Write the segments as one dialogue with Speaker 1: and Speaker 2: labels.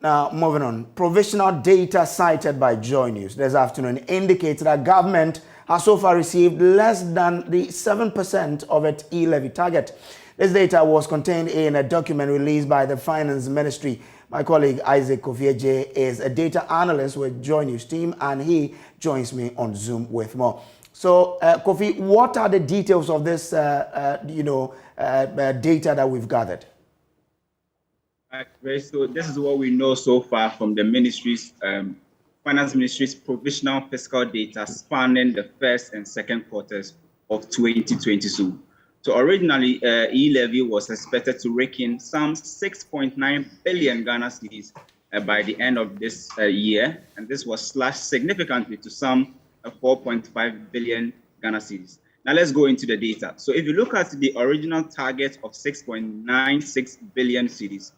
Speaker 1: Now, moving on, provisional data cited by JoyNews this afternoon indicates that government has so far received less than the 7% of its e-levy target. This data was contained in a document released by the Finance Ministry. My colleague Isaac Kofi is a data analyst with JoyNews team, and he joins me on Zoom with more. So, Kofi, what are the details of this, data that we've gathered?
Speaker 2: So this is what we know so far from the ministry's finance ministry's provisional fiscal data spanning the first and second quarters of 2022. So originally, e-levy was expected to rake in some 6.9 billion Ghana cedis by the end of this year, and this was slashed significantly to some 4.5 billion Ghana cedis. Now let's go into the data. So if you look at the original target of 6.96 billion cedis,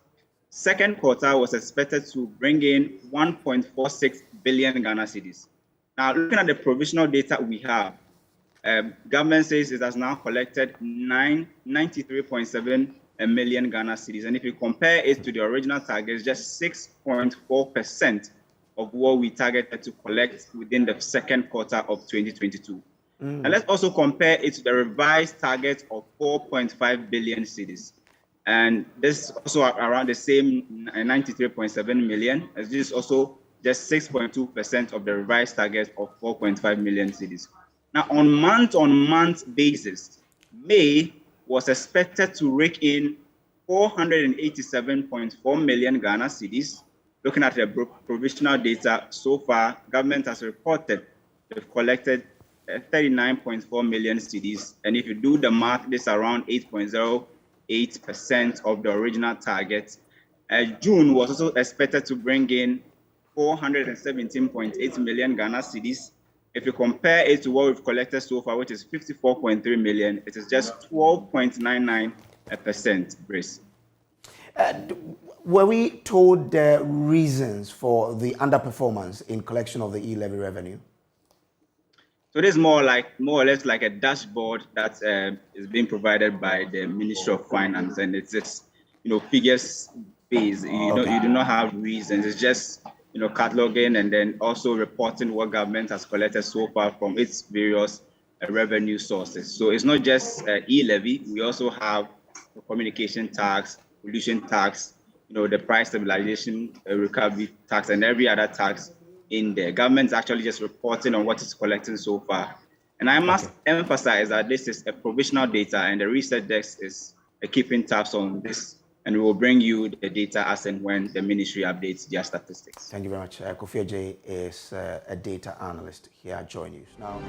Speaker 2: second quarter was expected to bring in 1.46 billion Ghana cedis. Now, looking at the provisional data we have, government says it has now collected 93.7 million Ghana cedis. And if you compare it to the original target, it's just 6.4% of what we targeted to collect within the second quarter of 2022. And let's also compare it to the revised target of 4.5 billion cedis. And this is also around the same 93.7 million, as this is also just 6.2% of the revised target of 4.5 million cedis. Now, on month-on-month basis, May was expected to rake in 487.4 million Ghana cedis. Looking at the provisional data so far, government has reported they've collected 39.4 million cedis. And if you do the math, this is around 8.08% of the original target. June was also expected to bring in 417.8 million Ghana cedis. If you compare it to what we've collected so far, which is 54.3 million, it is just 12.99%, Brace.
Speaker 1: Were we told the reasons for the underperformance in collection of the e-levy revenue?
Speaker 2: So this is more or less like a dashboard that is being provided by the Ministry of Finance, and it's just figures based. You do not have reasons. It's just cataloging and then also reporting what government has collected so far from its various revenue sources. So it's not just e-levy. We also have the communication tax, pollution tax, the price stabilization recovery tax, and every other tax in there. Government's actually just reporting on what it's collecting so far. And I must emphasize that this is a provisional data, and the research desk is keeping tabs on this, and we will bring you the data as and when the ministry updates their statistics.
Speaker 1: Thank you very much. Kofi is a data analyst here at JoyNews. Now.